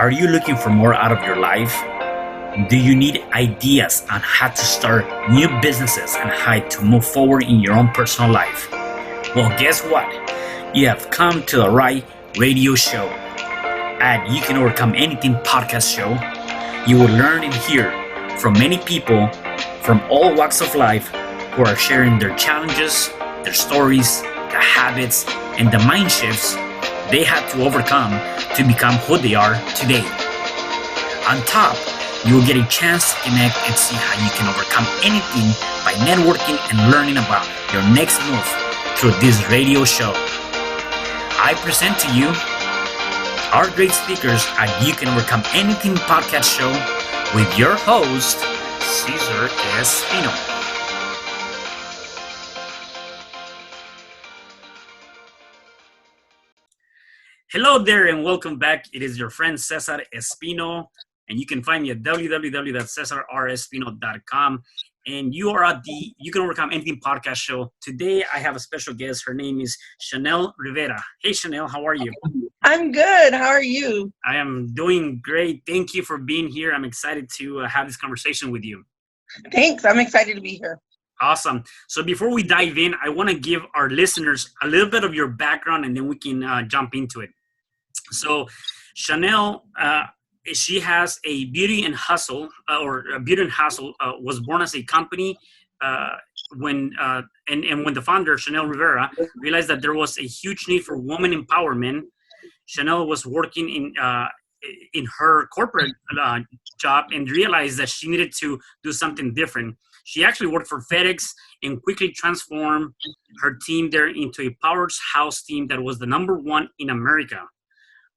Are you looking for more out of your life? Do you need ideas on how to start new businesses and how to move forward in your own personal life? Well, guess what? You have come to the right radio show. At You Can Overcome Anything podcast show, you will learn and hear from many people from all walks of life who are sharing their challenges, their stories, the habits, and the mind shifts they had to overcome to become who they are today. On top, you will get a chance to connect and see how you can overcome anything by networking and learning about your next move through this radio show. I present to you our great speakers at You Can Overcome Anything podcast show with your host, Cesar Espino. Hello there and welcome back. It is your friend Cesar Espino, and you can find me at www.CesarRespino.com. And you are at the You Can Overcome Anything podcast show. Today I have a special guest. Her name is Shannel Rivera. Hey Shannel, how are you? I'm good. How are you? I am doing great. Thank you for being here. I'm excited to have this conversation with you. Thanks. I'm excited to be here. Awesome. So before we dive in, I want to give our listeners a little bit of your background and then we can jump into it. So Shannel, she has a Beauty and Hustle, was born as a company when the founder, Shannel Rivera, realized that there was a huge need for women empowerment. Shannel was working in her corporate job and realized that she needed to do something different. She actually worked for FedEx and quickly transformed her team there into a powerhouse team that was the #1 in America.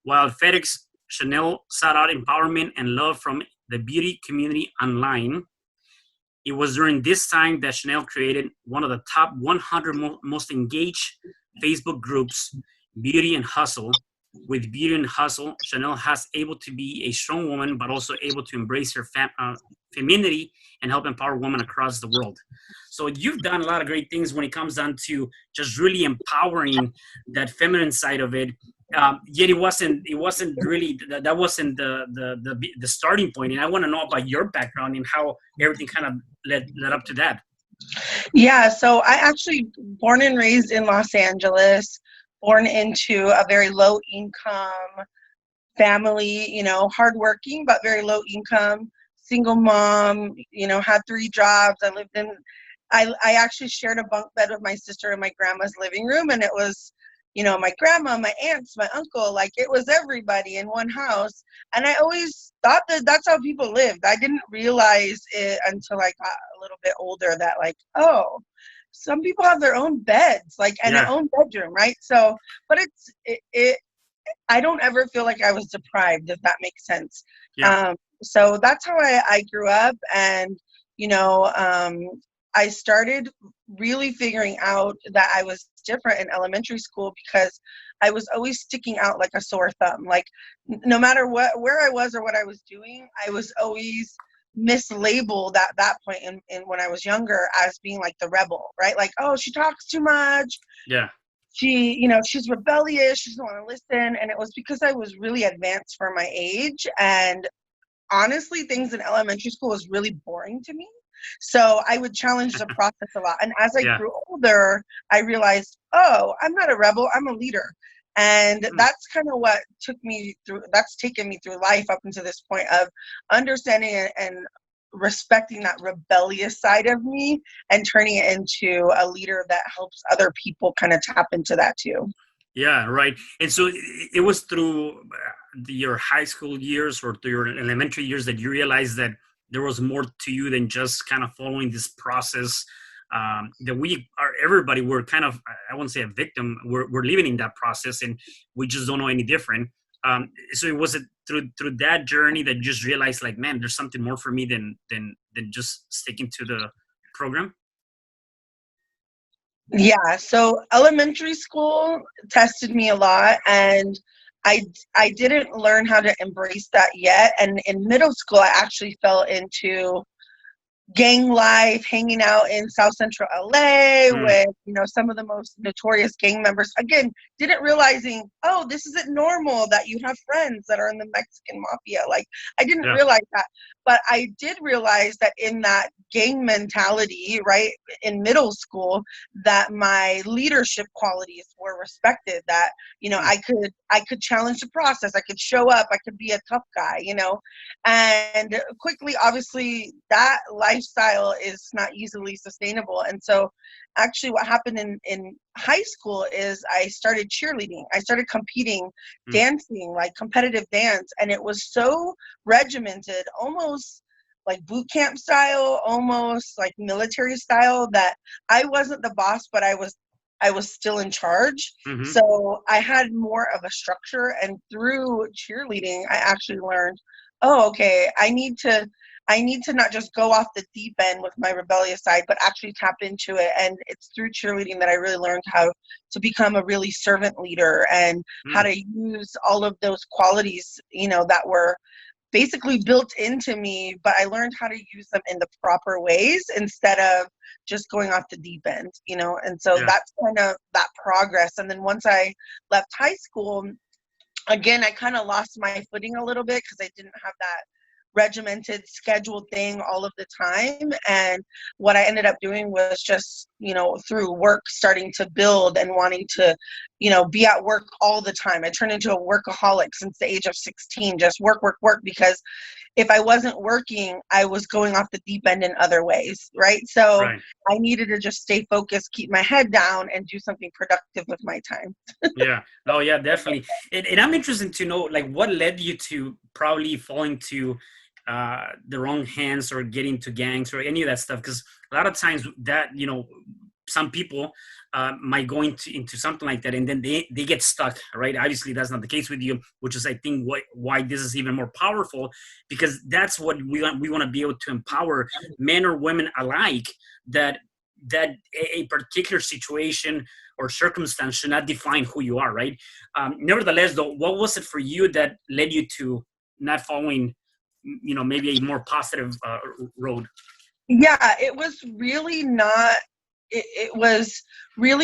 While FedEx, Shannel sought out empowerment and love from the beauty community online. It was during this time that Shannel created one of the top 100 most engaged Facebook groups, Beauty and Hustle. With Beauty and Hustle, Shannel has able to be a strong woman, but also able to embrace her femininity and help empower women across the world. So you've done a lot of great things when it comes down to just really empowering that feminine side of it. Yet it wasn't really the starting point. And I want to know about your background and how everything kind of led up to that. Yeah, so I actually born and raised in Los Angeles, born into a very low income family, hardworking, but very low income, single mom, had 3 jobs. I actually shared a bunk bed with my sister in my grandma's living room, and it was, my grandma, my aunts, my uncle, like it was everybody in one house. And I always thought that that's how people lived. I didn't realize it until I got a little bit older that oh, some people have their own beds, and their own bedroom, right? So, but I don't ever feel like I was deprived, if that makes sense. Yeah. So that's how I grew up. And, I started really figuring out that I was different in elementary school because I was always sticking out like a sore thumb. Like no matter where I was or what I was doing, I was always mislabeled at that point in when I was younger as being like the rebel, right? Like, oh, she talks too much. Yeah. She, she's rebellious. She doesn't want to listen. And it was because I was really advanced for my age. And honestly, things in elementary school was really boring to me. So I would challenge the process a lot. And as I grew older, I realized, oh, I'm not a rebel, I'm a leader. And that's kind of what that's taken me through life up until this point of understanding and respecting that rebellious side of me and turning it into a leader that helps other people kind of tap into that too. Yeah, right. And so it was through your high school years or through your elementary years that you realized that there was more to you than just kind of following this process that everybody, we're kind of, I won't say a victim, we're living in that process and we just don't know any different. So it was through that journey that you just realized like, man, there's something more for me than just sticking to the program? Yeah, so elementary school tested me a lot, and I didn't learn how to embrace that yet. And in middle school, I actually fell into gang life, hanging out in South Central LA Mm. with, some of the most notorious gang members. Again, didn't realizing, oh, this isn't normal that you have friends that are in the Mexican mafia. Like, I didn't Yeah. realize that. But I did realize that in that gang mentality, right, in middle school, that my leadership qualities were respected, that, Mm. I could challenge the process, I could show up, I could be a tough guy, and quickly, obviously, that lifestyle is not easily sustainable. And so actually what happened in high school is I started cheerleading. I started competing, Mm. dancing, like competitive dance. And it was so regimented, almost like boot camp style, almost like military style, that I wasn't the boss, but I was still in charge. Mm-hmm. So I had more of a structure. And through cheerleading, I actually learned, oh, okay, I need to not just go off the deep end with my rebellious side, but actually tap into it. And it's through cheerleading that I really learned how to become a really servant leader, and how Mm. to use all of those qualities, that were basically built into me, but I learned how to use them in the proper ways instead of just going off the deep end, and so Yeah. that's kind of that progress. And then once I left high school, again, I kind of lost my footing a little bit because I didn't have that regimented scheduled thing all of the time. And what I ended up doing was just, through work, starting to build and wanting to, be at work all the time. I turned into a workaholic since the age of 16, just work, work, work, because if I wasn't working, I was going off the deep end in other ways, right? So Right. I needed to just stay focused, keep my head down, and do something productive with my time. Yeah. No, yeah, definitely. And I'm interested to know, like, what led you to probably falling to the wrong hands or getting to gangs or any of that stuff? Because a lot of times that, some people might go into something like that and then they get stuck, right? Obviously, that's not the case with you, which is, I think, why this is even more powerful, because that's what we want to be able to empower men or women alike, that a particular situation or circumstance should not define who you are, right? Nevertheless, though, what was it for you that led you to not following, maybe a more positive road? Yeah, it was really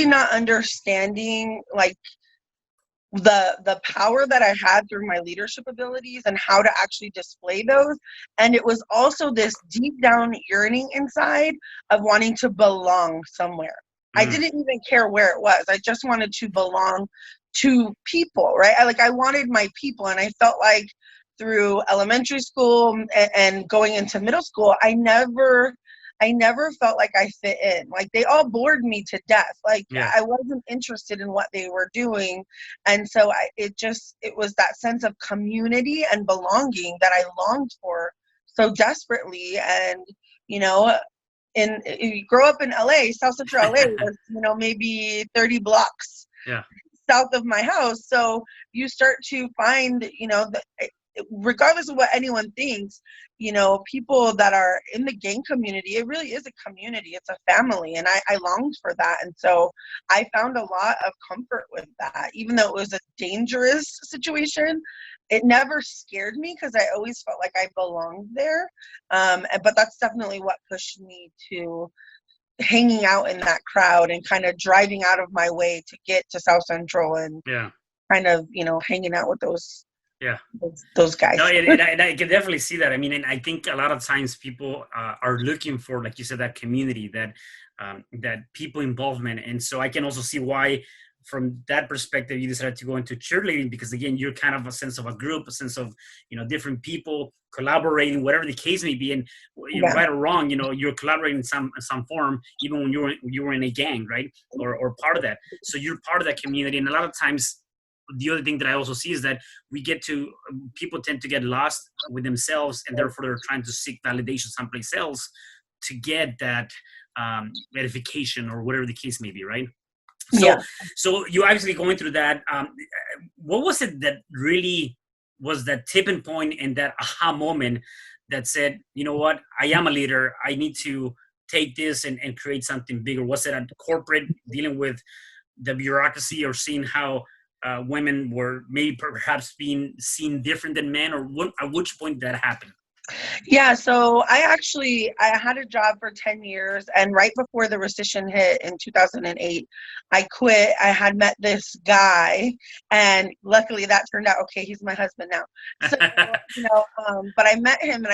not understanding, like, the power that I had through my leadership abilities and how to actually display those. And it was also this deep down yearning inside of wanting to belong somewhere. I Mm. didn't even care where it was. I just wanted to belong to people, right? I wanted my people. And I felt like through elementary school and going into middle school, I never felt like I fit in. Like, they all bored me to death. Like, Yeah. I wasn't interested in what they were doing. And so it was that sense of community and belonging that I longed for so desperately. And, you know, you grow up in LA, South Central LA was, maybe 30 blocks Yeah. south of my house. So you start to find, regardless of what anyone thinks, people that are in the gang community, it really is a community. It's a family. And I longed for that. And so I found a lot of comfort with that. Even though it was a dangerous situation, it never scared me because I always felt like I belonged there. But that's definitely what pushed me to hanging out in that crowd and kind of driving out of my way to get to South Central and Yeah. kind of, hanging out with those Yeah. those guys. No, and I can definitely see that. I mean, and I think a lot of times people are looking for, like you said, that community, that people involvement, and so I can also see why, from that perspective, you decided to go into cheerleading, because again, you're kind of a sense of a group, a sense of different people collaborating, whatever the case may be, and Yeah. right or wrong, you're collaborating in some form, even when you were in a gang, right, or part of that. So you're part of that community, and a lot of times, the other thing that I also see is that people tend to get lost with themselves, and therefore they're trying to seek validation someplace else to get that verification or whatever the case may be, right? So, Yeah. so you obviously going through that. What was it that really was that tipping point and that aha moment that said, you know what, I am a leader. I need to take this and create something bigger. Was it at corporate, dealing with the bureaucracy, or seeing how women were maybe perhaps being seen different than men, or at which point that happened? Yeah, so I had a job for 10 years, and right before the recession hit in 2008, I quit. I had met this guy, and luckily that turned out okay. He's my husband now. So, but I met him, and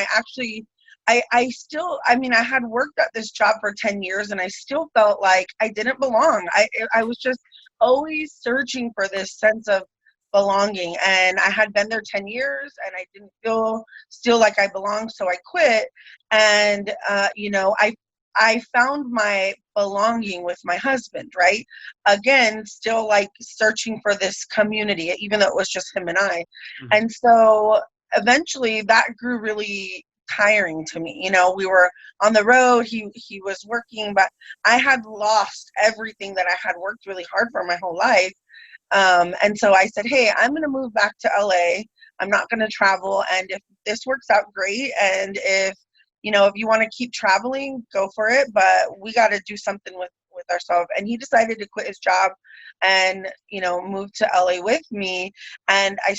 I still, I mean, I had worked at this job for 10 years, and I still felt like I didn't belong. I was just always searching for this sense of belonging, and I had been there 10 years, and I didn't feel still like I belonged, so I quit. And I found my belonging with my husband, right? Again, still like searching for this community, even though it was just him and I. Mhm. And so eventually that grew really tiring to me. We were on the road, he was working, but I had lost everything that I had worked really hard for my whole life. And so I said, hey, I'm going to move back to LA. I'm not going to travel. And if this works out, great. And if you want to keep traveling, go for it. But we got to do something with ourselves. And he decided to quit his job and, move to LA with me. And I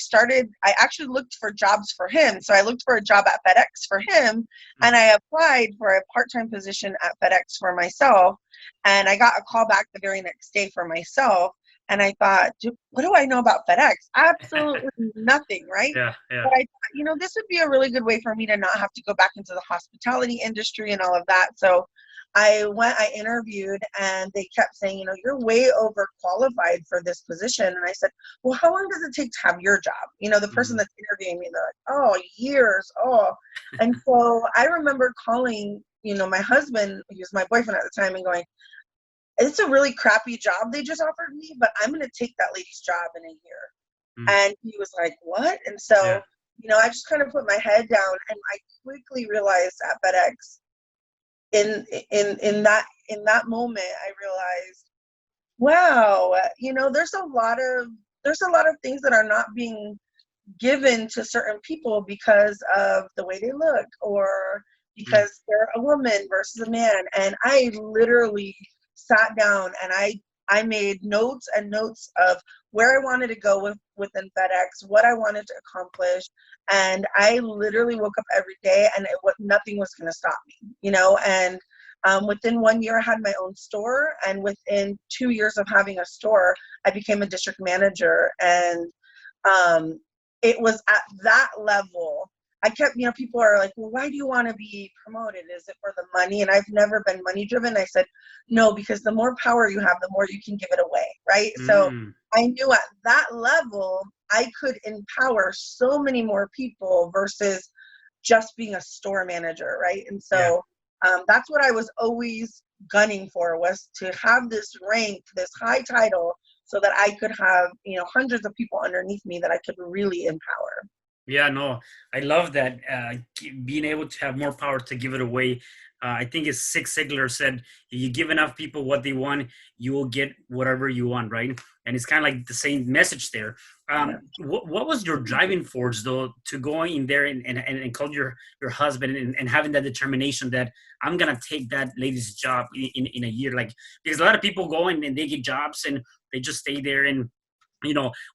actually looked for jobs for him. So I looked for a job at FedEx for him. And I applied for a part-time position at FedEx for myself. And I got a call back the very next day for myself. And I thought, what do I know about FedEx? Absolutely nothing, right? Yeah, yeah. But I thought, this would be a really good way for me to not have to go back into the hospitality industry and all of that. So I interviewed, and they kept saying, you're way overqualified for this position. And I said, well, how long does it take to have your job? The person Mhm. that's interviewing me, they're like, oh, years. Oh. And so I remember calling, my husband, he was my boyfriend at the time, and going, it's a really crappy job they just offered me, but I'm going to take that lady's job in a year. Mm. And he was like, what? And so, Yeah. I just kind of put my head down, and I quickly realized at FedEx in that moment, I realized, wow, there's a lot of things that are not being given to certain people because of the way they look, or Mm. because they're a woman versus a man. And I literally sat down, and I made notes and notes of where I wanted to go within FedEx, what I wanted to accomplish. And I literally woke up every day, and nothing was going to stop me. And within 1 year, I had my own store. And within 2 years of having a store, I became a district manager. And um, it was at that level. I kept, people are like, well, why do you want to be promoted? Is it for the money? And I've never been money driven. I said, no, because the more power you have, the more you can give it away, right? So Mm. I knew at that level, I could empower so many more people versus just being a store manager, right? And Yeah. so that's what I was always gunning for, was to have this rank, this high title, so that I could have, hundreds of people underneath me that I could really empower. Yeah, no, I love that. Being able to have more power to give it away. I think it's Zig Ziglar said, if you give enough people what they want, you will get whatever you want, right? And it's kind of like the same message there. Yeah. What was your driving force, though, to go in there and call your husband, and having that determination that I'm going to take that lady's job in a year? Like, because a lot of people go and they get jobs and they just stay there, and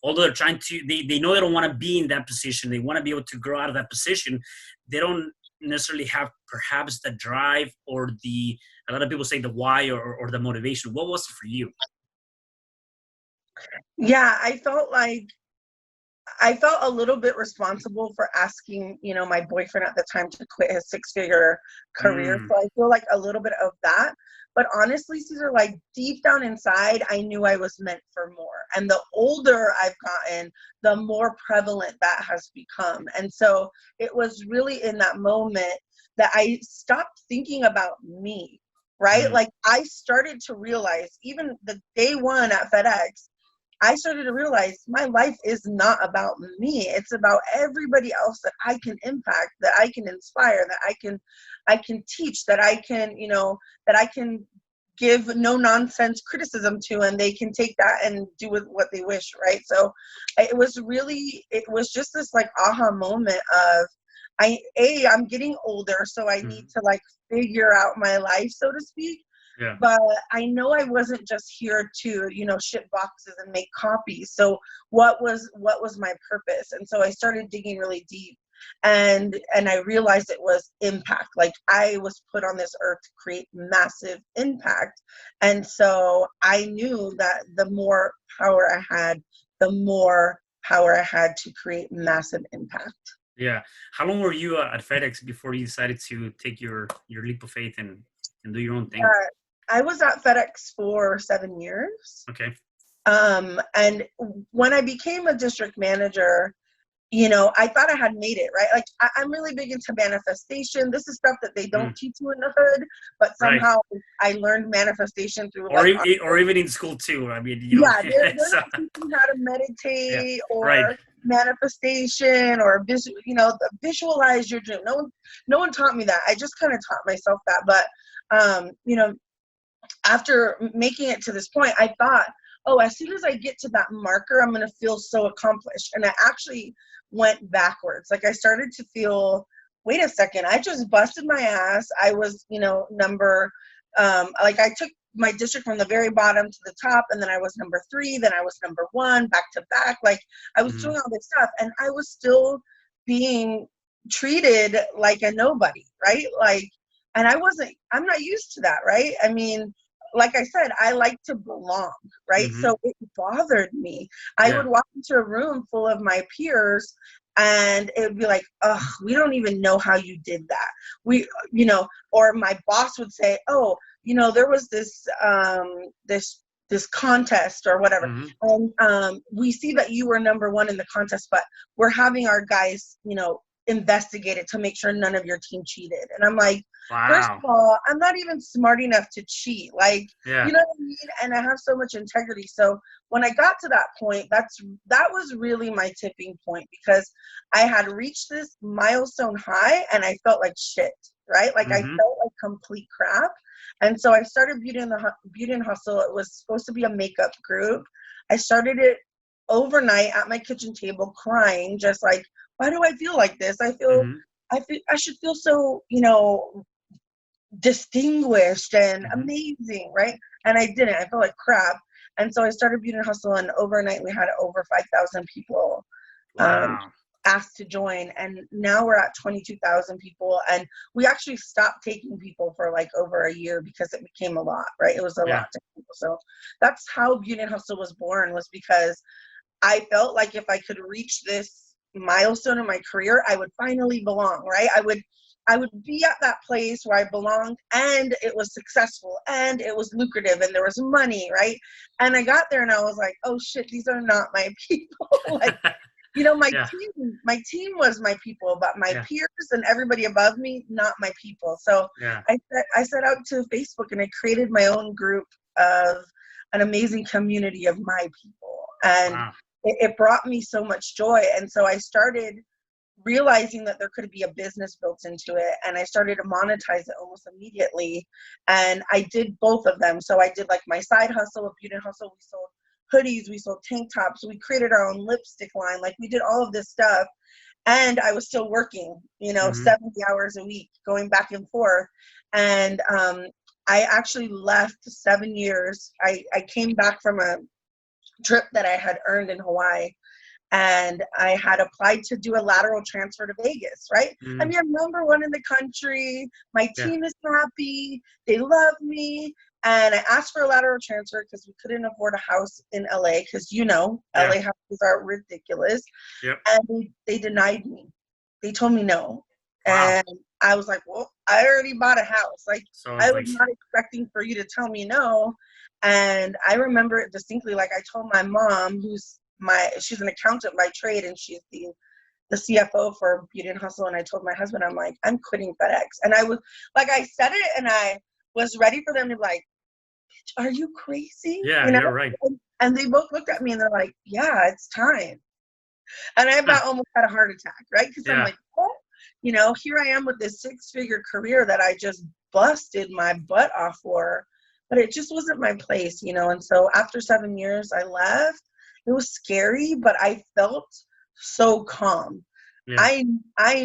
although they're trying to, they know they don't want to be in that position, they want to be able to grow out of that position, they don't necessarily have perhaps the drive, or a lot of people say the why, or the motivation. What was it for you? Yeah, I felt a little bit responsible for asking, my boyfriend at the time to quit his six-figure career. Mm. So I feel like a little bit of that. But honestly, Cesar, like deep down inside, I knew I was meant for more. And the older I've gotten, the more prevalent that has become. And so it was really in that moment that I stopped thinking about me, right? Mm. Like I started to realize, even the day one at FedEx, I started to realize my life is not about me. It's about everybody else that I can impact, that I can inspire, that I can teach, that I can give no nonsense criticism to, and they can take that and do with what they wish, right? So it was just this like aha moment of I'm getting older, so I need Mm. to like figure out my life, so to speak. Yeah. But I know I wasn't just here to, ship boxes and make copies. So what was my purpose? And so I started digging really deep. And I realized it was impact. Like, I was put on this earth to create massive impact. And so I knew that the more power I had, the more power I had to create massive impact. Yeah. How long were you at FedEx before you decided to take your leap of faith and do your own thing? I was at FedEx for 7 years. Okay. And when I became a district manager, you know, I thought I had made it, right? Like, I'm really big into manifestation. This is stuff that they don't teach you in the hood, but Right. somehow I learned manifestation through, Or, like, or even in school too. I mean, yeah, they're it's, not teaching you how to yeah, meditate right. or manifestation or visualize your dream. No one taught me that. I just kind of taught myself that. But you know, after making it to this point, I thought, oh, as soon as I get to that marker, I'm going to feel so accomplished. And I actually went backwards. Like, I started to feel, wait a second, I just busted my ass. I was, like, I took my district from the very bottom to the top, and then I was number 3, then I was number 1, back to back. Like, I was doing all this stuff, and I was still being treated like a nobody, right? Like, and I'm not used to that, right? I mean, like I said, I like to belong, right? So it bothered me. I would walk into a room full of my peers, and it would be like, oh, we don't even know how you did that. Or my boss would say, oh, there was this contest or whatever. And we see that you were number 1 in the contest, but we're having our guys, investigate it to make sure none of your team cheated. And I'm like, Wow. First of all, I'm not even smart enough to cheat. Like, you know what I mean? And I have so much integrity. So when I got to that point, that was really my tipping point, because I had reached this milestone high and I felt like shit, right? Like, I felt like complete crap. And so I started Beauty and Hustle. It was supposed to be a makeup group. I started it overnight at my kitchen table crying, just like, why do I feel like this? I should feel so, distinguished and amazing, right? And I didn't. I felt like crap. And so I started Beauty and Hustle, and overnight we had over 5,000 people asked to join. And now we're at 22,000 people. And we actually stopped taking people for like over a year because it became a lot, right? It was a lot to people. So that's how Beauty and Hustle was born, was because I felt like if I could reach this milestone in my career, I would finally belong, right? I would be at that place where I belonged, and it was successful, and it was lucrative, and there was money, right? And I got there and I was like, oh shit, these are not my people. Like, my team was my people, but my peers and everybody above me, not my people. So I set out to Facebook and I created my own group of an amazing community of my people. And it brought me so much joy. And so I started realizing that there could be a business built into it, and I started to monetize it almost immediately. And I did both of them. So I did like my side hustle with Beauty and Hustle. We sold hoodies, we sold tank tops, we created our own lipstick line. Like, we did all of this stuff, and I was still working, 70 hours a week, going back and forth. And I actually left 7 years. I came back from a trip that I had earned in Hawaii, and I had applied to do a lateral transfer to Vegas, right? I mean, I'm number 1 in the country. My team is happy. They love me. And I asked for a lateral transfer because we couldn't afford a house in LA, because, LA houses are ridiculous. And they denied me. They told me no. And I was like, well, I already bought a house. Like, so I was not expecting for you to tell me no. And I remember it distinctly. Like, I told my mom, she's an accountant by trade, and she's the CFO for Beauty and Hustle. And I told my husband, I'm like, I'm quitting FedEx. And I was like, I said it, and I was ready for them to be like, are you crazy? Yeah, you're right. And they both looked at me and they're like, yeah, it's time. And I about almost had a heart attack, right? Because I'm like, oh, here I am with this 6-figure career that I just busted my butt off for, but it just wasn't my place, And so after 7 years, I left. It was scary, but I felt so calm. I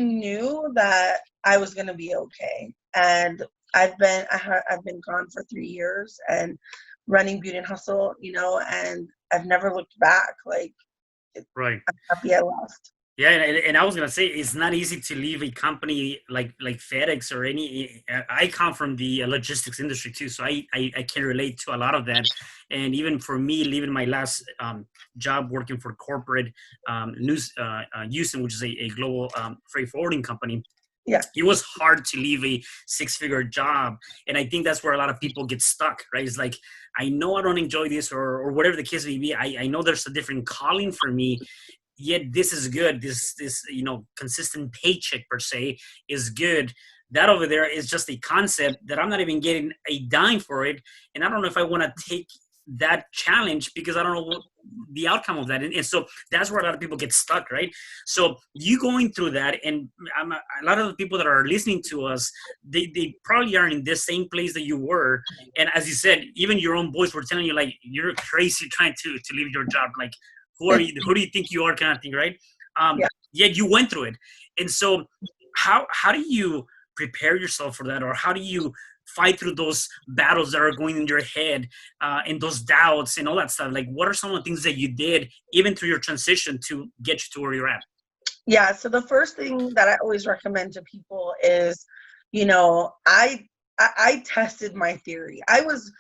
knew that I was going to be okay. And I've been gone for 3 years and running Beauty and Hustle, and I've never looked back. Like, I'm happy I left. Yeah, and I was gonna say it's not easy to leave a company like FedEx or any. I come from the logistics industry too, so I can relate to a lot of that. And even for me, leaving my last job working for corporate news, Houston, which is a global freight forwarding company, Yeah. it was hard to leave a six-figure job, and I think that's where a lot of people get stuck, right? It's like, I know I don't enjoy this, or whatever the case may be. I know there's a different calling for me, yet this is good. This consistent paycheck per se is good. That over there is just a concept that I'm not even getting a dime for it, and I don't know if I want to take that challenge because I don't know what the outcome of that. And so that's where a lot of people get stuck, right? So you going through that, and a lot of the people that are listening to us, they probably are in this same place that you were. And as you said, even your own boys were telling you like, you're crazy trying to leave your job. Like, who do you think you are, kind of thing, right? Yeah. Yet you went through it. And so how do you prepare yourself for that, or how do you fight through those battles that are going in your head, and those doubts and all that stuff? Like, what are some of the things that you did even through your transition to get you to where you're at? Yeah. So the first thing that I always recommend to people is, I tested my theory. I was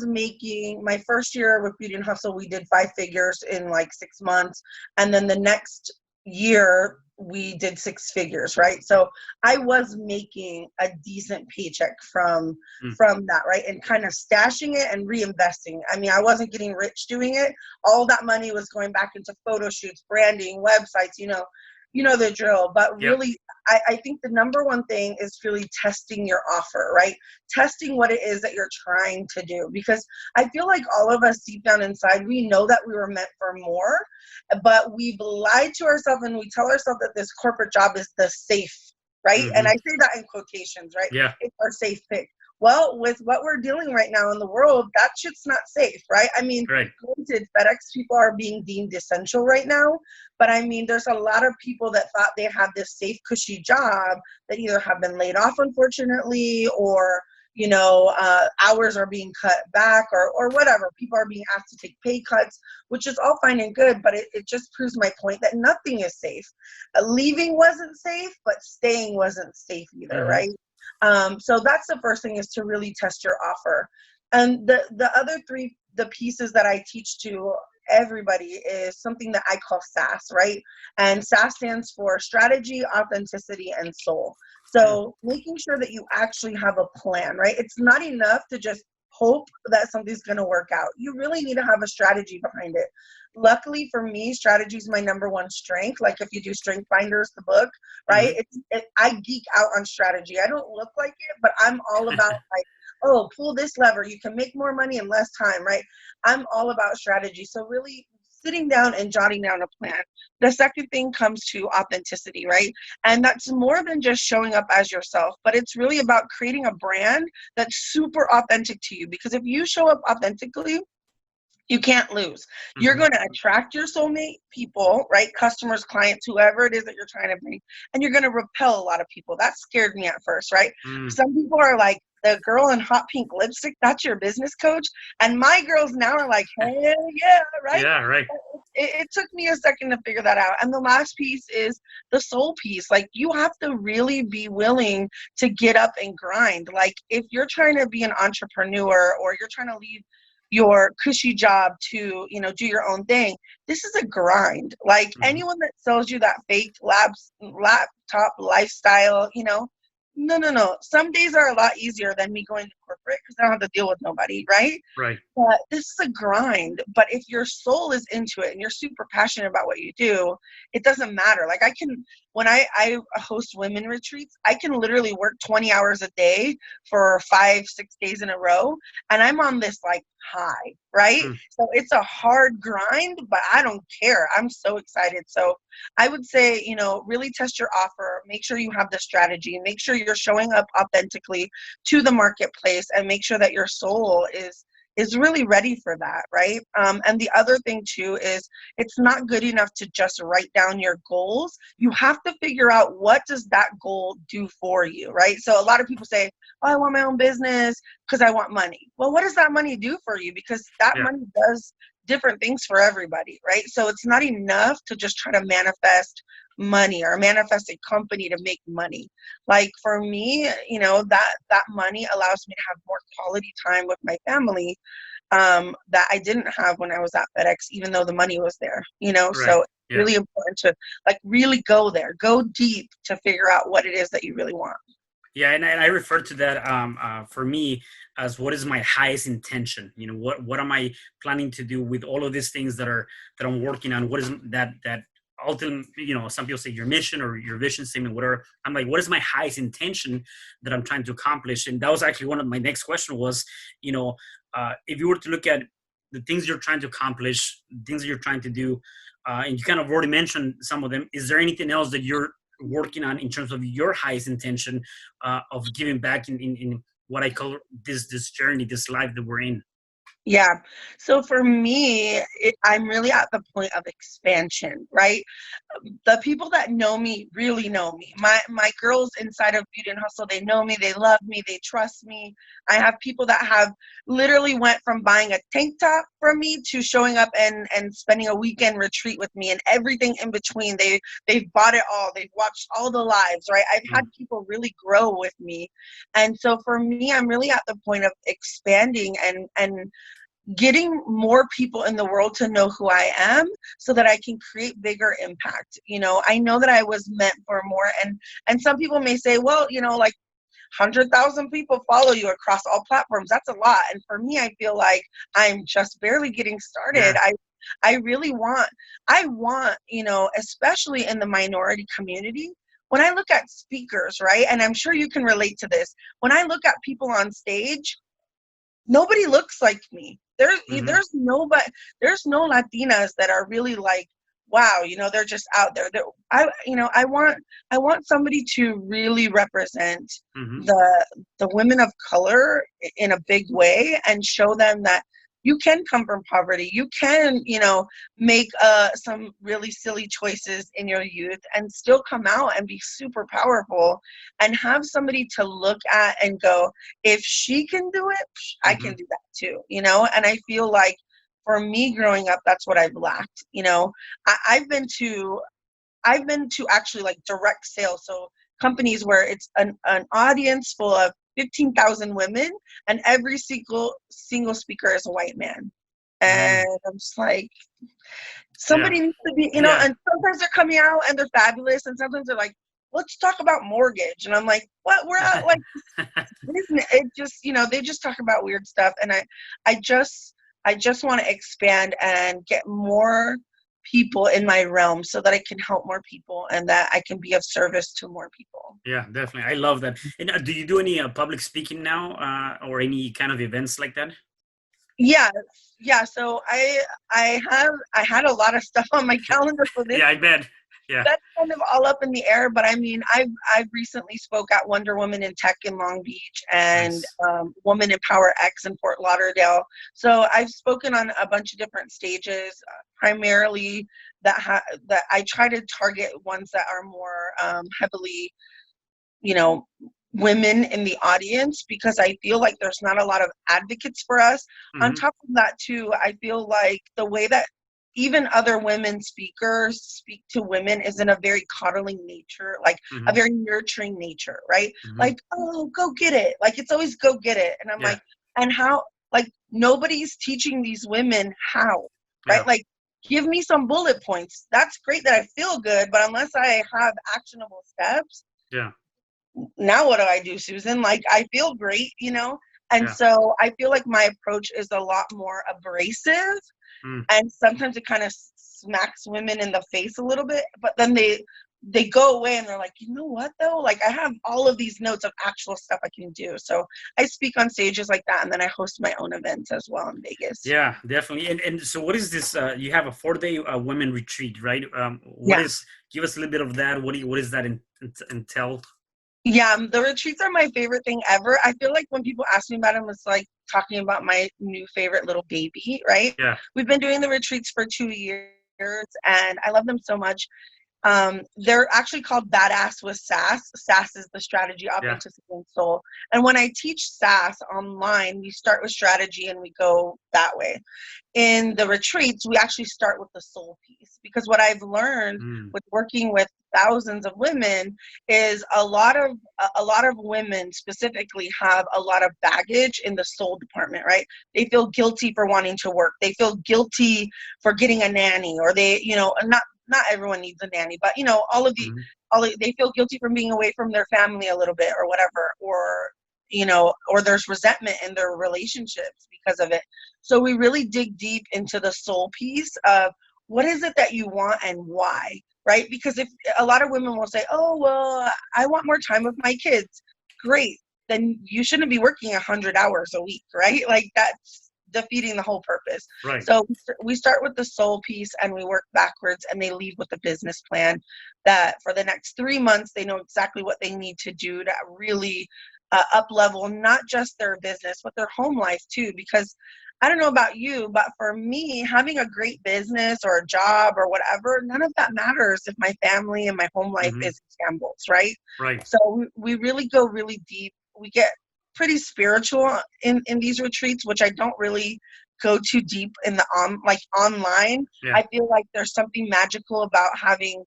making my first year with Beauty and Hustle, we did 5 figures in like 6 months. And then the next year we did 6 figures, right? So I was making a decent paycheck from Mm. that, right? And kind of stashing it and reinvesting. I mean, I wasn't getting rich doing it. All that money was going back into photo shoots, branding, websites, the drill. But Yep. really, I think the number one thing is really testing your offer, right? Testing what it is that you're trying to do. Because I feel like all of us deep down inside, we know that we were meant for more, but we've lied to ourselves and we tell ourselves that this corporate job is the safe, right? And I Mm-hmm. say that in quotations, right? Yeah. It's our safe pick. Well, with what we're dealing right now in the world, that shit's not safe, right? I mean, Right. granted, FedEx people are being deemed essential right now, but I mean, there's a lot of people that thought they had this safe, cushy job that either have been laid off, unfortunately, or hours are being cut back, or whatever. People are being asked to take pay cuts, which is all fine and good, but it just proves my point that nothing is safe. Leaving wasn't safe, but staying wasn't safe either, Mm-hmm. right? So that's the first thing, is to really test your offer. And the other three, the pieces that I teach to everybody, is something that I call SAS, right? And SAS stands for strategy, authenticity, and soul. So making sure that you actually have a plan, right? It's not enough to just hope that something's going to work out. You really need to have a strategy behind it. Luckily for me, strategy is my number one strength. Like if you do Strength Finders, the book, right? Mm-hmm. I geek out on strategy. I don't look like it, but I'm all about like, oh, pull this lever. You can make more money in less time, right? I'm all about strategy. So really sitting down and jotting down a plan. The second thing comes to authenticity, right? And that's more than just showing up as yourself, but it's really about creating a brand that's super authentic to you. Because if you show up authentically, you can't lose. You're Mm-hmm. going to attract your soulmate people, right? Customers, clients, whoever it is that you're trying to bring. And you're going to repel a lot of people. That scared me at first, right? Mm. Some people are like, the girl in hot pink lipstick, that's your business coach. And my girls now are like, hell yeah, right? Yeah. Right. It took me a second to figure that out. And the last piece is the soul piece. Like, you have to really be willing to get up and grind. Like, if you're trying to be an entrepreneur, or you're trying to leave your cushy job to, do your own thing, this is a grind. Like, Mm-hmm. anyone that sells you that fake laptop lifestyle, no, no, no. Some days are a lot easier than me going to corporate because I don't have to deal with nobody, right? Right. But this is a grind. But if your soul is into it and you're super passionate about what you do, it doesn't matter. Like, when I host women retreats, I can literally work 20 hours a day for 5-6 days in a row. And I'm on this like high, right? Mm. So it's a hard grind, but I don't care. I'm so excited. So I would say, really test your offer, make sure you have the strategy, make sure you're showing up authentically to the marketplace, and make sure that your soul is really ready for that, right? And the other thing too is, it's not good enough to just write down your goals. You have to figure out, what does that goal do for you, right? So a lot of people say, oh, I want my own business because I want money. Well, what does that money do for you? Because that Yeah. money does different things for everybody, right? So it's not enough to just try to manifest money or manifest a company to make money. Like for me, you know, that money allows me to have more quality time with my family, that I didn't have when I was at FedEx, even though the money was there, you know. Right. So it's Yeah. really important to like really go there, go deep to figure out what it is that you really want. Yeah, and I refer to that for me as what is my highest intention. You know, what am I planning to do with all of these things that I'm working on? What is that ultimate? You know, some people say your mission or your vision statement, whatever. I'm like, what is my highest intention that I'm trying to accomplish? And that was actually one of my next question was, you know, if you were to look at the things you're trying to accomplish, things that you're trying to do, and you kind of already mentioned some of them. Is there anything else that you're working on in terms of your highest intention of giving back in what I call this journey, this life that we're in? Yeah. So for me, I'm really at the point of expansion, right? The people that know me really know me. My girls inside of Beauty and Hustle, they know me, they love me, they trust me. I have people that have literally went from buying a tank top from me to showing up and spending a weekend retreat with me and everything in between. They've bought it all. They've watched all the lives, right? I've had people really grow with me. And so for me, I'm really at the point of expanding and getting more people in the world to know who I am so that I can create bigger impact. You know, I know that I was meant for more, and some people may say, well, you know, like 100,000 people follow you across all platforms. That's a lot. And for me, I feel like I'm just barely getting started. Yeah. I really want, you know, especially in the minority community, when I look at speakers, right? And I'm sure you can relate to this. When I look at people on stage, nobody looks like me. Mm-hmm. There's nobody, there's no Latinas that are really like, wow, you know, they're just out there. You know, I want somebody to really represent Mm-hmm. the women of color in a big way and show them that you can come from poverty. You can, you know, make some really silly choices in your youth and still come out and be super powerful and have somebody to look at and go, if she can do it, I Mm-hmm. can do that too, you know? And I feel like for me growing up, that's what I've lacked. You know, I've been to actually like direct sales. So companies where it's an audience full of 15,000 women and every single speaker is a white man. Mm. And I'm just like, Yeah. somebody needs to be, you know, Yeah. and sometimes they're coming out and they're fabulous. And sometimes they're like, let's talk about mortgage. And I'm like, what? We're out like business. It just, you know, they just talk about weird stuff. And I just, I just want to expand and get more people in my realm so that I can help more people and that I can be of service to more people. Yeah, definitely. I love that. And do you do any public speaking now, or any kind of events like that? Yeah, yeah. So I had a lot of stuff on my calendar for this. Yeah, I bet. Yeah. That's kind of all up in the air, but I mean, I've recently spoke at Wonder Woman in Tech in Long Beach and Nice. Woman in Power X in Fort Lauderdale. So I've spoken on a bunch of different stages, primarily that I try to target ones that are more heavily, you know, women in the audience because I feel like there's not a lot of advocates for us. On Mm-hmm. top of that, too, I feel like the way that even other women speakers speak to women is in a very coddling nature, like a Mm-hmm. very nurturing nature, right? Mm-hmm. Like, oh, go get it. Like, it's always go get it. And I'm Yeah. like, and how, like, nobody's teaching these women how, Yeah. right? Like, give me some bullet points. That's great that I feel good, but unless I have actionable steps, Yeah. now what do I do, Susan? Like, I feel great, you know? And Yeah. so I feel like my approach is a lot more abrasive Mm. and sometimes it kind of smacks women in the face a little bit, but then they go away and they're like, you know what though? Like I have all of these notes of actual stuff I can do. So I speak on stages like that and then I host my own events as well in Vegas. Yeah, definitely. And so, what is this? You have a 4 day women retreat, right? What Yeah. is? Give us a little bit of that. What is that entail? Yeah, the retreats are my favorite thing ever. I feel like when people ask me about them, it's like talking about my new favorite little baby, right? Yeah. We've been doing the retreats for 2 years and I love them so much. They're actually called Badass with SaaS. SaaS is the strategy, Yeah. authenticity, and soul. And when I teach SaaS online, we start with strategy and we go that way. In the retreats, we actually start with the soul piece because what I've learned Mm. with working with thousands of women, is a lot of women specifically have a lot of baggage in the soul department, right? They feel guilty for wanting to work. They feel guilty for getting a nanny, or they, not everyone needs a nanny, but they feel guilty from being away from their family a little bit or whatever, or there's resentment in their relationships because of it. So we really dig deep into the soul piece of what is it that you want and why, right? Because if a lot of women will say, oh, well, I want more time with my kids. Great. Then you shouldn't be working 100 hours a week, right? Like, that's defeating the whole purpose. Right. So we start with the soul piece and we work backwards, and they leave with a business plan that for the next 3 months, they know exactly what they need to do to really up level, not just their business, but their home life too. Because I don't know about you, but for me, having a great business or a job or whatever, none of that matters if my family and my home life is in shambles, right? Right. So we really go really deep. We get pretty spiritual in these retreats, which I don't really go too deep in the online. Yeah. I feel like there's something magical about having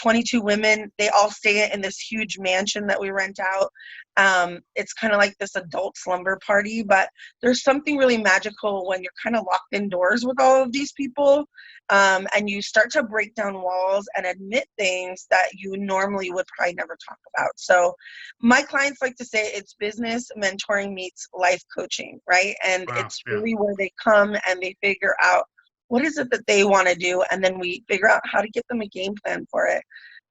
22 women. They all stay in this huge mansion that we rent out. It's kind of like this adult slumber party, but there's something really magical when you're kind of locked indoors with all of these people, and you start to break down walls and admit things that you normally would probably never talk about. So my clients like to say it's business mentoring meets life coaching, right? And it's really where they come and they figure out what is it that they want to do, and then we figure out how to get them a game plan for it.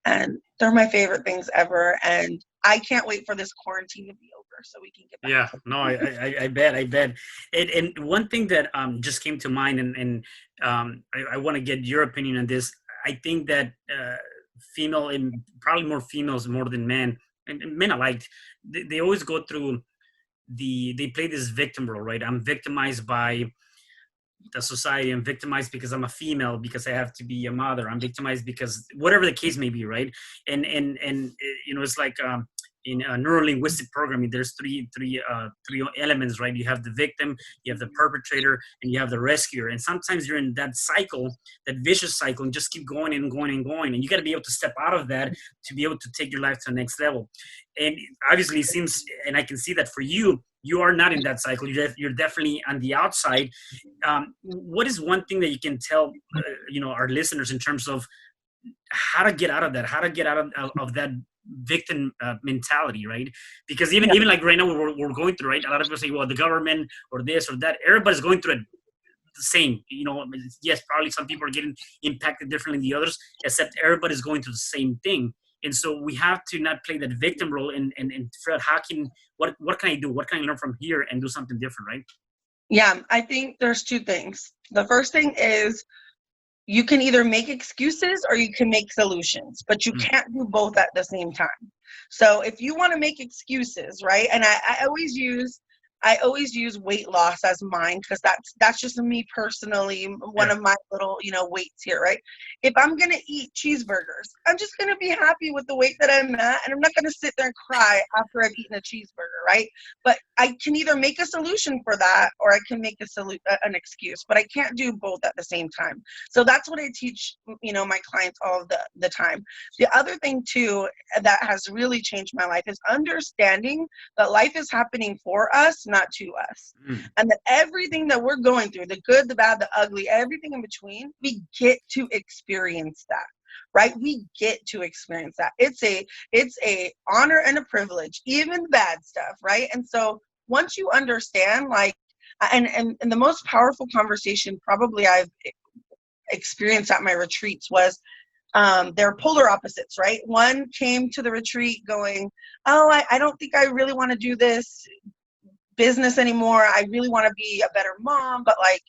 And they're my favorite things ever, and I can't wait for this quarantine to be over so we can get back. Yeah, no, I bet. And one thing that just came to mind, and I want to get your opinion on this. I think that female, and probably more females more than men, and men alike, they always go through they play this victim role, right? I'm victimized by the society. I'm victimized because I'm a female, because I have to be a mother. I'm victimized because whatever the case may be, right? And it's like in neuro-linguistic programming, there's three elements, right? You have the victim, you have the perpetrator, and you have the rescuer. And sometimes you're in that cycle, that vicious cycle, and just keep going and going and going. And you got to be able to step out of that to be able to take your life to the next level. And obviously, it seems, and I can see that for you, you are not in that cycle. You're definitely on the outside. What is one thing that you can tell, our listeners in terms of how to get out of that, how to get out of that victim mentality, right? Because even like right now we're going through, right? A lot of people say, well, the government or this or that, everybody's going through it the same. Yes, probably some people are getting impacted differently than the others, except everybody's going through the same thing. And so we have to not play that victim role and figure out what can I do? What can I learn from here and do something different, right? Yeah, I think there's two things. The first thing is you can either make excuses or you can make solutions, but you can't do both at the same time. So if you want to make excuses, right? And I always use weight loss as mine, because that's just me personally, one of my little, weights here, right? If I'm going to eat cheeseburgers, I'm just going to be happy with the weight that I'm at, and I'm not going to sit there and cry after I've eaten a cheeseburger, right? But I can either make a solution for that, or I can make an excuse, but I can't do both at the same time. So that's what I teach, my clients all of the time. The other thing too that has really changed my life is understanding that life is happening for us, not to us. And that everything that we're going through, the good, the bad, the ugly, everything in between, we get to experience that, right? We get to experience that. It's a honor and a privilege, even the bad stuff, right? And so once you understand, like, and the most powerful conversation probably I've experienced at my retreats was, they're polar opposites, right? One came to the retreat going, oh, I don't think I really want to do this business anymore. I really want to be a better mom, but like,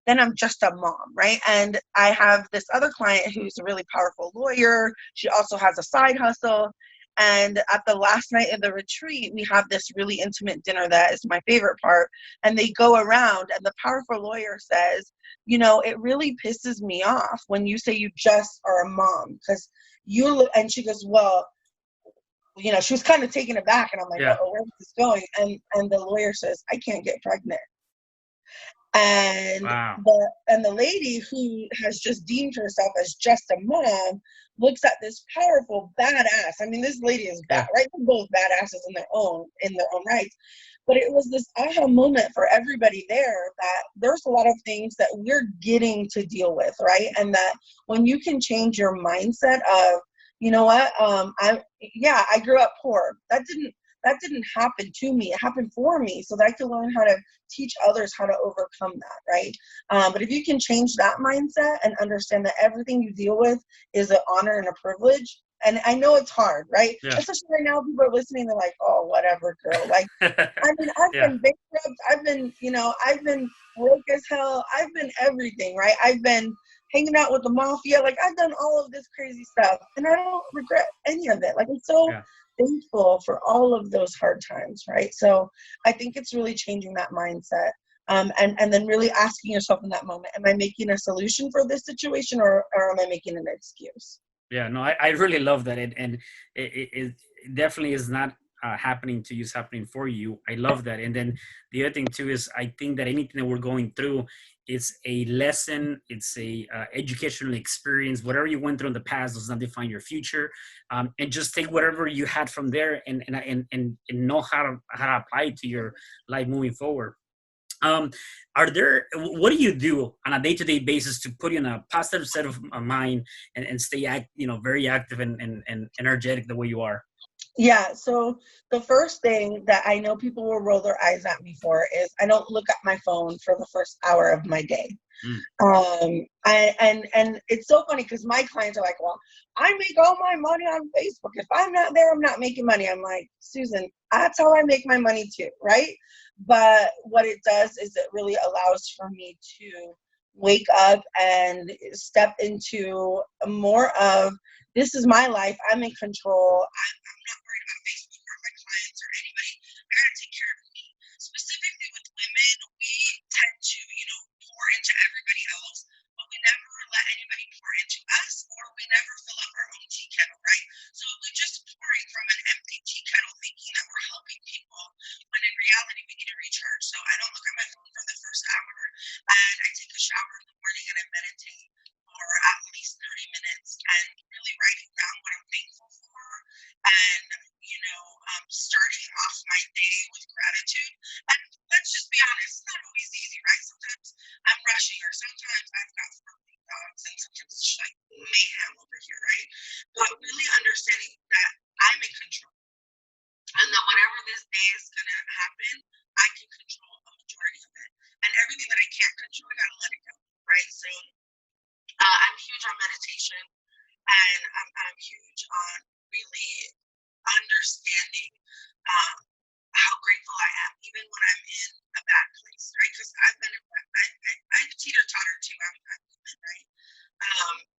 then I'm just a mom, right? And I have this other client who's a really powerful lawyer. She also has a side hustle. And at the last night of the retreat, we have this really intimate dinner that is my favorite part. And they go around, and the powerful lawyer says, it really pisses me off when you say you just are a mom, because and she goes, well, she was kind of taken aback, and I'm like, oh, where's this going? And the lawyer says, I can't get pregnant. And Wow. the lady who has just deemed herself as just a mom looks at this powerful badass. I mean, this lady is bad, Yeah. right? They're both badasses in their own rights. But it was this aha moment for everybody there that there's a lot of things that we're getting to deal with, right? And that when you can change your mindset of, you know what, I grew up poor. That didn't happen to me. It happened for me so that I could learn how to teach others how to overcome that, right? But if you can change that mindset and understand that everything you deal with is an honor and a privilege, and I know it's hard, right? Yeah. Especially right now, people are listening, they're like, oh, whatever, girl. Like, I mean, I've Yeah. been bankrupt. I've been broke as hell. I've been everything, right? I've been hanging out with the mafia. Like, I've done all of this crazy stuff, and I don't regret any of it. Like, I'm so Yeah. thankful for all of those hard times, right? So I think it's really changing that mindset. And then really asking yourself in that moment, am I making a solution for this situation, or am I making an excuse? Yeah, no, I really love that. And it definitely is not happening to you, it's happening for you. I love that. And then the other thing too is I think that anything that we're going through, it's a lesson, it's a educational experience. Whatever you went through in the past does not define your future. And just take whatever you had from there and know how to apply it to your life moving forward. um what do you do on a day-to-day basis to put you in a positive set of mind and stay very active and energetic the way you are? Yeah, so the first thing that I know people will roll their eyes at me for is I don't look at my phone for the first hour of my day. Mm. And it's so funny because my clients are like, well, I make all my money on Facebook. If I'm not there, I'm not making money. I'm like, Susan, that's how I make my money too, right? But what it does is it really allows for me to wake up and step into more of, this is my life. I'm in control. I'm not worried about Facebook or my clients or anybody. I gotta take care of me. Specifically with women, we tend to, pour into everybody else, but we never let anybody pour into us, or we never fill up our own tea kettle, right? So we're just pouring from an empty tea kettle thinking that we're helping people, when in reality we need to recharge. So I don't look at my phone for the first hour, and I take a shower in the morning and I meditate for at least 30 minutes and really writing down what I'm thankful for, and starting off my day with gratitude. And let's just be honest, it's not always easy, right? Sometimes I'm rushing, or sometimes I've got 14 dogs, and sometimes it's just like mayhem over here, right? But really understanding that I'm in control, and that whatever this day is gonna happen, I can control a majority of it. And everything that I can't control, I gotta let it go, right? So I'm huge on meditation, and I'm huge on really understanding um, how grateful I am, even when I'm in a bad place, right? Because I'm teeter-totter too. I'm human, right?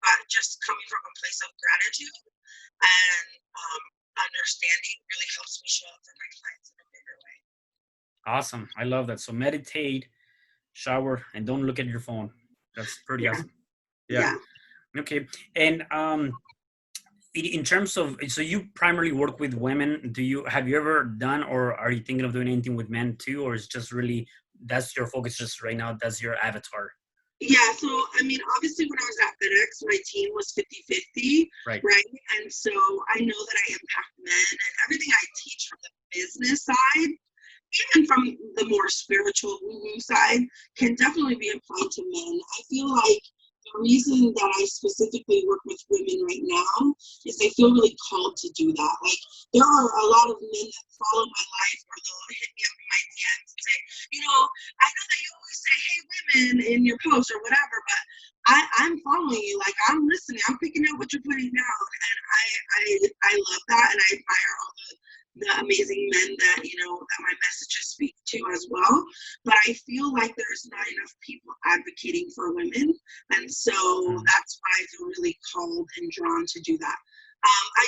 But just coming from a place of gratitude and understanding really helps me show up for my clients in a bigger way. Awesome, I love that. So meditate, shower, and don't look at your phone. That's pretty Yeah, awesome. Yeah. yeah. Okay. And in terms of, so you primarily work with women. Have you ever done, or are you thinking of doing anything with men too, or is just really that's your focus just right now, that's your avatar? Yeah, so I mean, obviously when I was at FedEx, my team was 50-50, Right. right? And so I know that I impact men, and everything I teach from the business side, even from the more spiritual woo-woo side, can definitely be applied to men. I feel like the reason that I specifically work with women right now is I feel really called to do that. Like, there are a lot of men that follow my life, or they'll hit me up in my DMs and say, I know that you always say, hey, women, in your post or whatever, but I'm following you. Like, I'm listening. I'm picking up what you're putting down. And I love that. And I admire all the amazing men that, that my messages speak to as well. But I feel like there's not enough people advocating for women. And so that's why I feel really called and drawn to do that. I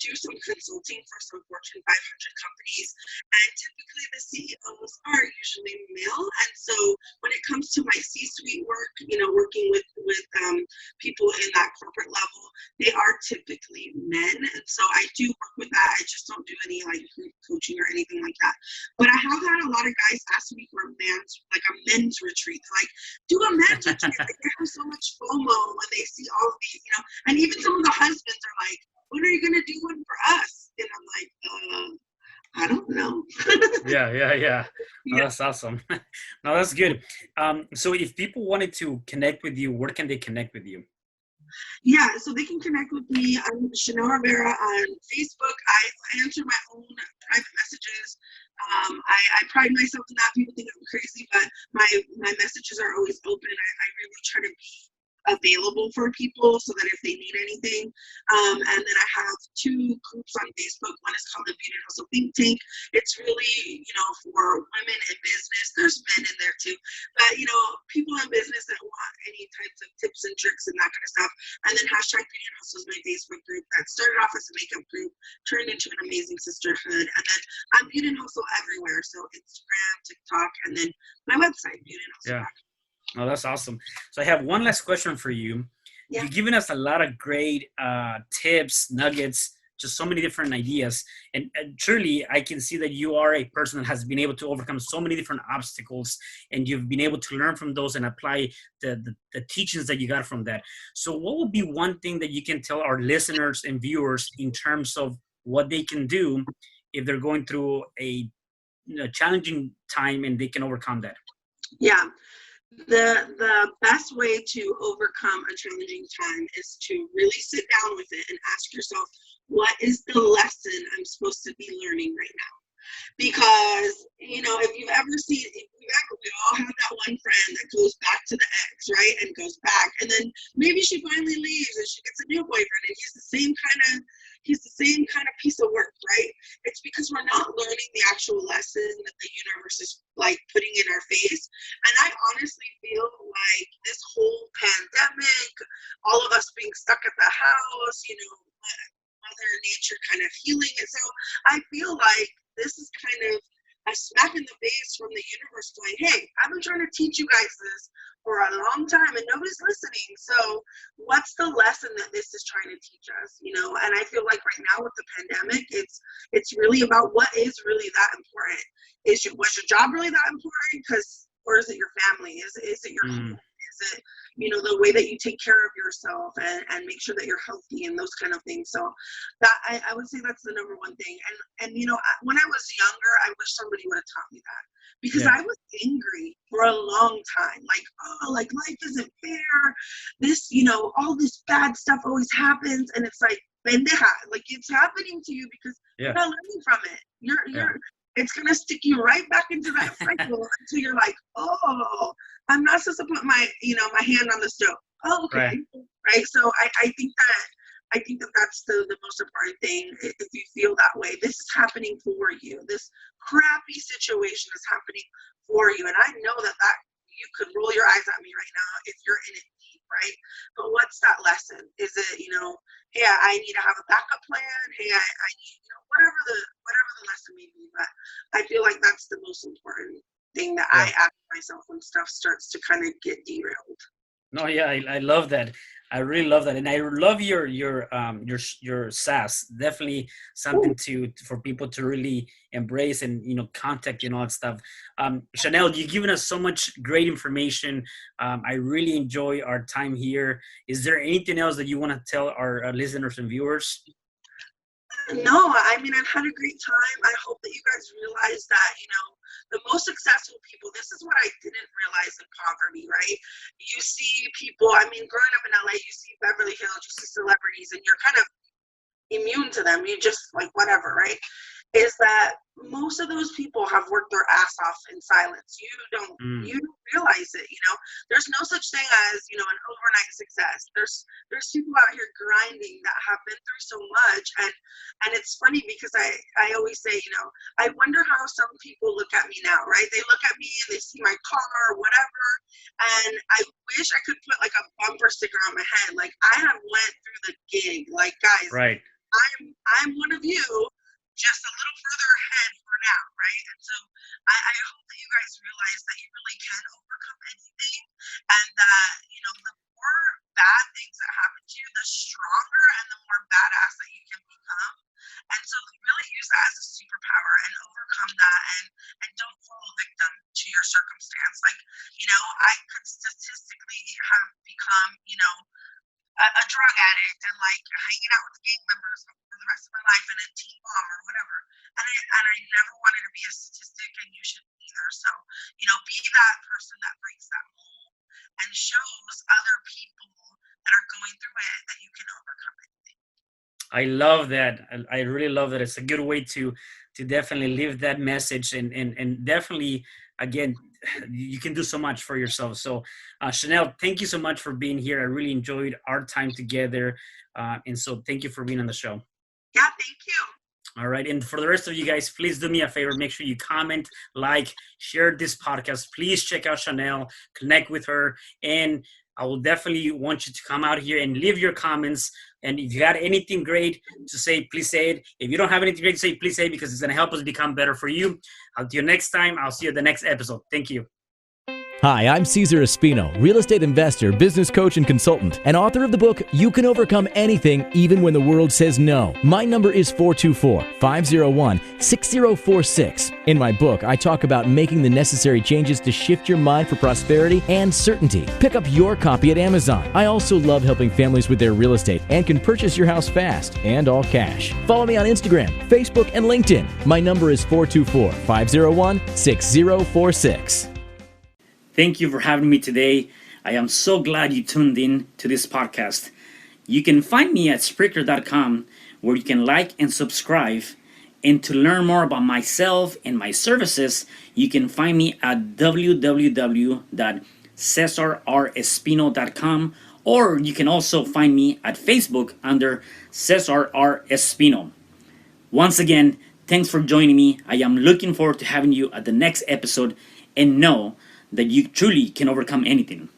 do some consulting for some Fortune 500 companies, and typically the CEOs are usually male. And so when it comes to my C-suite work, working with people in that corporate level, they are typically men. And so I do work with that. I just don't do any like group coaching or anything like that. But I have had a lot of guys ask me for a men's retreat. Like, do a men's retreat. Like, they have so much FOMO when they see all of these, and even some of the husbands are like, when are you going to do one for us? And I'm like, I don't know. Yeah. No, Yeah. that's awesome. No, that's good. So if people wanted to connect with you, where can they connect with you? Yeah, so they can connect with me. I'm Shannel Rivera on Facebook. I answer my own private messages. I pride myself in that. People think I'm crazy, but my messages are always open. I really try to be available for people so that if they need anything. And then I have 2 groups on Facebook. One is called the Beautyandhustle Think Tank. It's really, for women in business. There's men in there too, but people in business that want any types of tips and tricks and that kind of stuff. And then hashtag Beautyandhustle is my Facebook group that started off as a makeup group, turned into an amazing sisterhood. And then I'm Beautyandhustle everywhere. So Instagram, TikTok, and then my website, beautyandhustle.com. Yeah. Oh, that's awesome. So I have one last question for you. Yeah. You've given us a lot of great tips, nuggets, just so many different ideas. And truly, I can see that you are a person that has been able to overcome so many different obstacles, and you've been able to learn from those and apply the teachings that you got from that. So what would be one thing that you can tell our listeners and viewers in terms of what they can do if they're going through a challenging time and they can overcome that? Yeah. The best way to overcome a challenging time is to really sit down with it and ask yourself, what is the lesson I'm supposed to be learning right now? Because, if you've ever seen, we all have that one friend that goes back to the ex, right? And goes back. And then maybe she finally leaves and she gets a new boyfriend and he's the same kind of piece of work, right? It's because we're not learning the actual lesson that the universe is like putting in our face. And I honestly feel like this whole pandemic, all of us being stuck at the house, Mother Nature kind of healing itself. I feel like this is kind of a smack in the face from the universe going, hey, I've been trying to teach you guys this for a long time and nobody's listening. So what's the lesson that this is trying to teach us? And I feel like right now with the pandemic, it's really about what is really that important. Was your job really that important? Or is it your family? Is it your home? Is it, the way that you take care of yourself and make sure that you're healthy and those kind of things. So that I would say that's the number one thing. And when I was younger, I wish somebody would have taught me that, because I was angry for a long time. Like life isn't fair. This, all this bad stuff always happens. And it's like, pendeja, like it's happening to you because you're not learning from it. You're it's going to stick you right back into that cycle until you're like, oh, I'm not supposed to put my hand on the stove. Oh, okay. Right. So I think that that's the most important thing. If you feel that way, this is happening for you. This crappy situation is happening for you. And I know that you could roll your eyes at me right now if you're in it deep, right? But what's that lesson? Is it, hey, I need to have a backup plan. Hey, I need, whatever the lesson may be. But I feel like that's the most important thing that I ask myself when stuff starts to kind of get derailed. No, yeah, I love that. I really love that, and I love your sass. Definitely something for people to really embrace and contact and all that stuff. Shannel, you've given us so much great information. I really enjoy our time here. Is there anything else that you want to tell our listeners and viewers? No, I mean, I've had a great time. I hope that you guys realize that, the most successful people, this is what I didn't realize in poverty, right? You see people, I mean, growing up in LA, you see Beverly Hills, you see celebrities, and you're kind of immune to them. You just like whatever, right? Is that most of those people have worked their ass off in silence. You don't realize it. There's no such thing as an overnight success. There's people out here grinding that have been through so much, and it's funny because I always say, I wonder how some people look at me now, right? They look at me and they see my car or whatever, and I wish I could put like a bumper sticker on my head, like I have went through the gig, like guys. Right. I'm one of you, just a little further ahead for now, right? And so I hope that you guys realize that you really can overcome anything, and that the more bad things that happen to you, the stronger and the more badass that you can become. And so really use that as a superpower and overcome that, and don't fall victim to your circumstance. Like, I could statistically have become, a drug addict and like hanging out with gang members for the rest of my life and a teen mom or whatever. And I never wanted to be a statistic, and you shouldn't either. So, be that person that breaks that mold and shows other people that are going through it that you can overcome it. I love that. I really love that. It's a good way to definitely live that message, and definitely, again, you can do so much for yourself. So Shannel, thank you so much for being here. I really enjoyed our time together, and so thank you for being on the show. Yeah, thank you. All right, and for the rest of you guys, please do me a favor. Make sure you comment, like, share this podcast. Please check out Shannel, connect with her, and I will definitely want you to come out here and leave your comments. And if you got anything great to say, please say it. If you don't have anything great to say, please say it, because it's going to help us become better for you. Until next time, I'll see you at the next episode. Thank you. Hi, I'm Cesar Espino, real estate investor, business coach, and consultant, and author of the book, You Can Overcome Anything, Even When the World Says No. My number is 424-501-6046. In my book, I talk about making the necessary changes to shift your mind for prosperity and certainty. Pick up your copy at Amazon. I also love helping families with their real estate and can purchase your house fast and all cash. Follow me on Instagram, Facebook, and LinkedIn. My number is 424-501-6046. Thank you for having me today. I am so glad you tuned in to this podcast. You can find me at Spreaker.com, where you can like and subscribe. And to learn more about myself and my services, you can find me at www.CesarRespino.com, or you can also find me at Facebook under Cesar R. Espino. Once again, thanks for joining me. I am looking forward to having you at the next episode, and know that you truly can overcome anything.